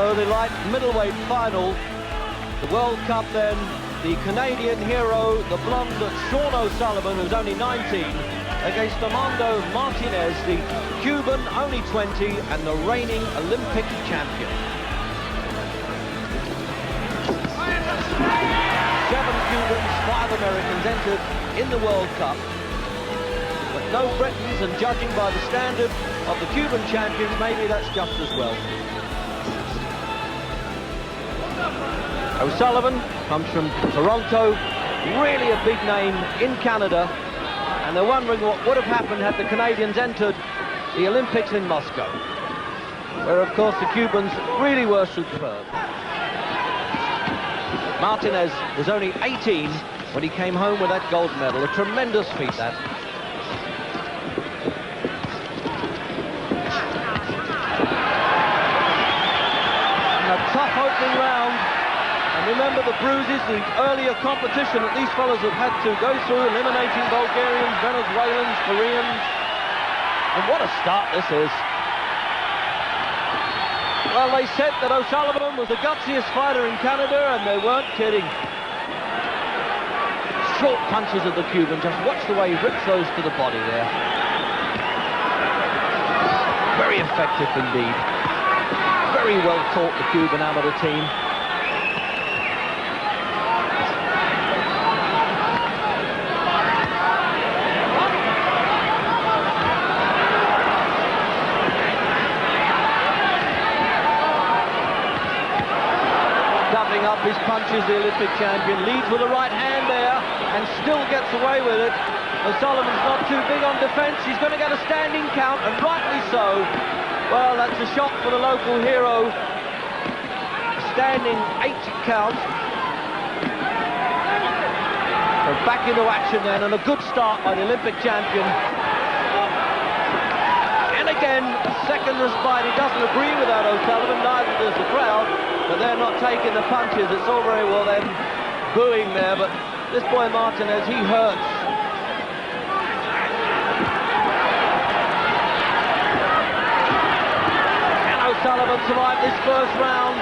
So the light middleweight final, the World Cup then, the Canadian hero, the blonde Shawn O'Sullivan, who's only 19, against Armandito Martínez, the Cuban, only 20, and the reigning Olympic champion. 7 Cubans, 5 Americans entered in the World Cup, but no Britons, and judging by the standard of the Cuban champions, maybe that's just as well. O'Sullivan comes from Toronto, really a big name in Canada, and they're wondering what would have happened had the Canadians entered the Olympics in Moscow, where of course the Cubans really were superb. Martinez was only 18 when he came home with that gold medal, a tremendous feat that. And a tough opening round. And remember the bruises, the earlier competition that these fellows have had to go through, eliminating Bulgarians, Venezuelans, Koreans. And what a start this is. Well, they said that O'Sullivan was the gutsiest fighter in Canada, and they weren't kidding. Short punches of the Cuban, just watch the way he rips those to the body there. Very effective indeed. Very well taught, the Cuban amateur team. Up his punches, the Olympic champion leads with a right hand there and still gets away with it. O'Sullivan's not too big on defense. He's going to get a standing count, and rightly so. Well, that's a shock for the local hero. Standing 8 count. So back into action then, and a good start by the Olympic champion. And again, second respite. He doesn't agree with that, O'Sullivan, neither does the crowd. But they're not taking the punches. It's all very well them booing there, but this boy Martinez, he hurts. And O'Sullivan survived this first round.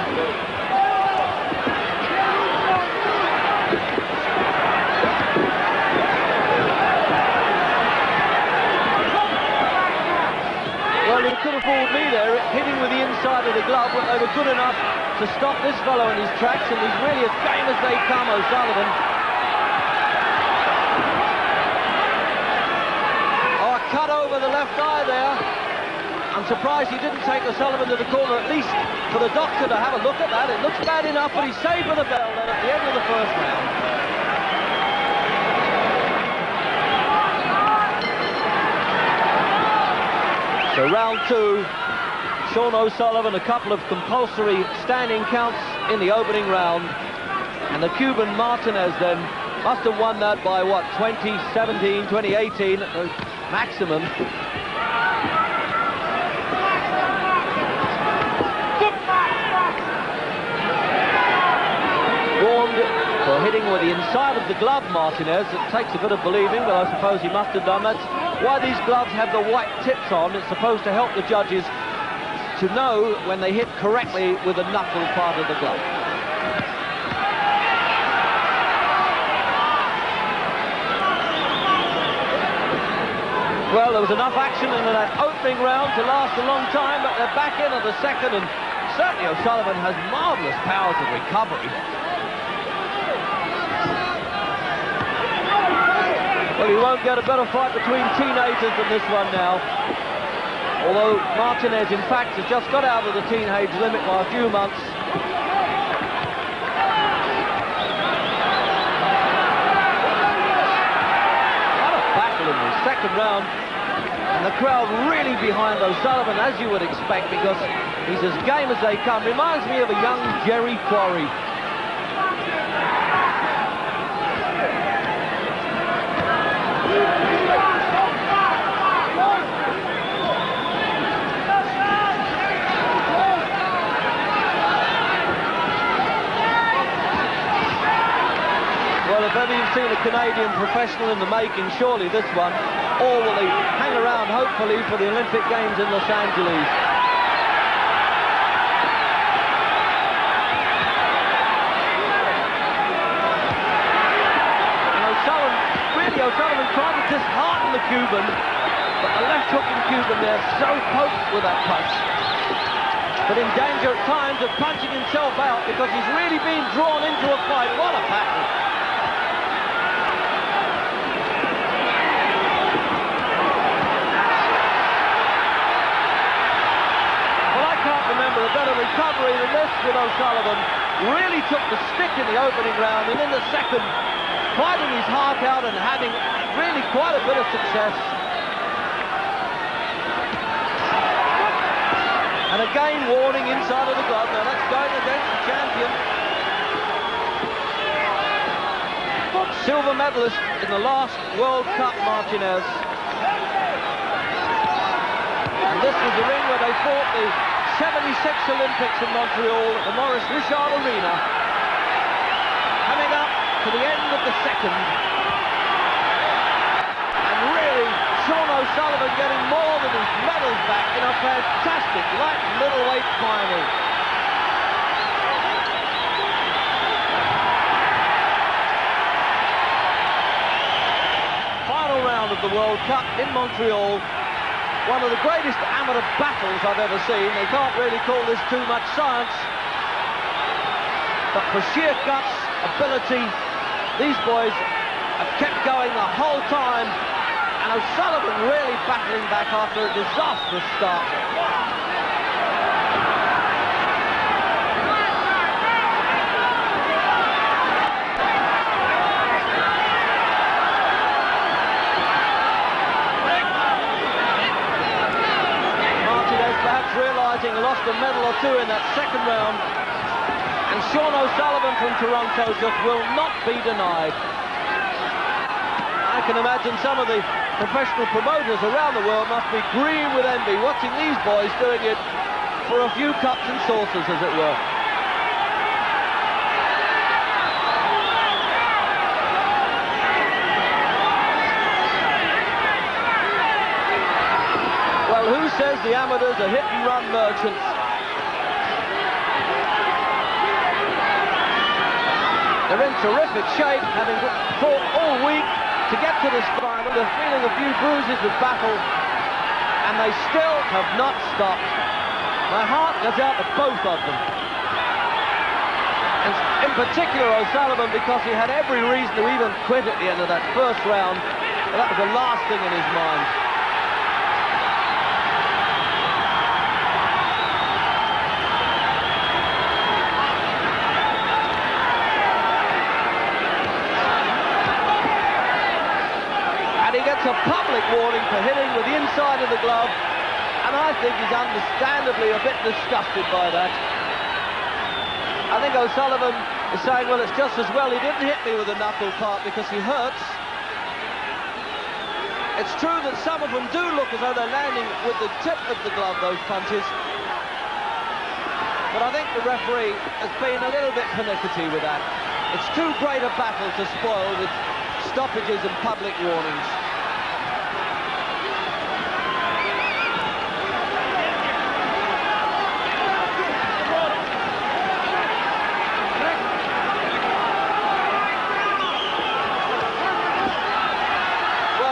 Well, he could have fooled me there, hitting with the inside of the glove, but they were good enough to stop this fellow in his tracks, and he's really as game as they come, O'Sullivan. Oh, a cut over the left eye there. I'm surprised he didn't take O'Sullivan to the corner, at least for the doctor to have a look at that. It looks bad enough, but he's saved with a bell then at the end of the first round. So round 2. Shawn O'Sullivan, a couple of compulsory standing counts in the opening round. And the Cuban Martinez then must have won that by, what, 2017, 2018, maximum. Warned for hitting with the inside of the glove, Martinez. It takes a bit of believing, but I suppose he must have done that. Why these gloves have the white tips on, it's supposed to help the judges to know when they hit correctly with the knuckle part of the glove. Well, there was enough action in that opening round to last a long time, but they're back in at the second, and certainly O'Sullivan has marvellous powers of recovery. Well, you won't get a better fight between teenagers than this one now. Although Martinez, in fact, has just got out of the teenage limit by a few months. What a battle in the second round. And the crowd really behind O'Sullivan, as you would expect, because he's as game as they come. Reminds me of a young Jerry Quarry. Well, if ever you've seen a Canadian professional in the making, surely this one. Or will they hang around, hopefully, for the Olympic Games in Los Angeles? Cuban, but the left-hooking Cuban there so potent with that punch, but in danger at times of punching himself out because he's really been drawn into a fight. What a battle! Well, I can't remember a better recovery than this with O'Sullivan. Really took the stick in the opening round, and in the second, fighting his heart out and having really quite a bit of success. And again, warning inside of the glove. Now that's going against the champion. Silver medalist in the last World Cup, Martinez. And this was the ring where they fought the 76 Olympics in Montreal at the Maurice Richard Arena. Coming up to the end of the second. And really, Shawn O'Sullivan getting more than his medals back in a fantastic light middleweight final. Final round of the World Cup in Montreal. One of the greatest amateur battles I've ever seen. They can't really call this too much science. But for sheer guts, ability, these boys have kept going the whole time. And O'Sullivan really battling back after a disastrous start. Realising he lost a medal or two in that second round, and Shawn O'Sullivan from Toronto just will not be denied. I can imagine some of the professional promoters around the world must be green with envy watching these boys doing it for a few cups and saucers, as it were. Who says the amateurs are hit-and-run merchants? They're in terrific shape, having fought all week to get to this final. They're feeling a few bruises with battle, and they still have not stopped. My heart goes out to both of them. And in particular O'Sullivan, because he had every reason to even quit at the end of that first round. But that was the last thing in his mind. A public warning for hitting with the inside of the glove, and I think he's understandably a bit disgusted by that. I think O'Sullivan is saying, well, it's just as well he didn't hit me with a knuckle part because he hurts. It's true that some of them do look as though they're landing with the tip of the glove, those punches. But I think the referee has been a little bit pernickety with that. It's too great a battle to spoil with stoppages and public warnings.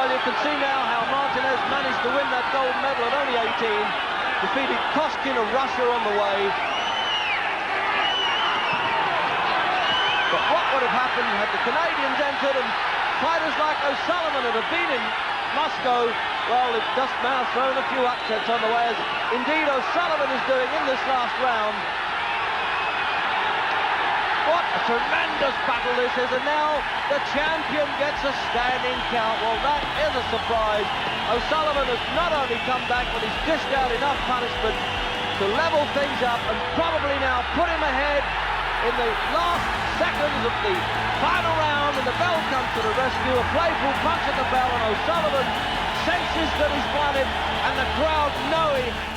You can see now how Martinez managed to win that gold medal at only 18, defeated Koskin of Russia on the way. But what would have happened had the Canadians entered and fighters like O'Sullivan that have been in Moscow, well, they've just now thrown a few upsets on the way, as indeed O'Sullivan is doing in this last round. What a tremendous battle this is, and now the champion gets a standing count. Well, that is a surprise. O'Sullivan has not only come back, but he's dished out enough punishment to level things up and probably now put him ahead in the last seconds of the final round, and the bell comes to the rescue. A playful punch at the bell, and O'Sullivan senses that he's won it, and the crowd know it.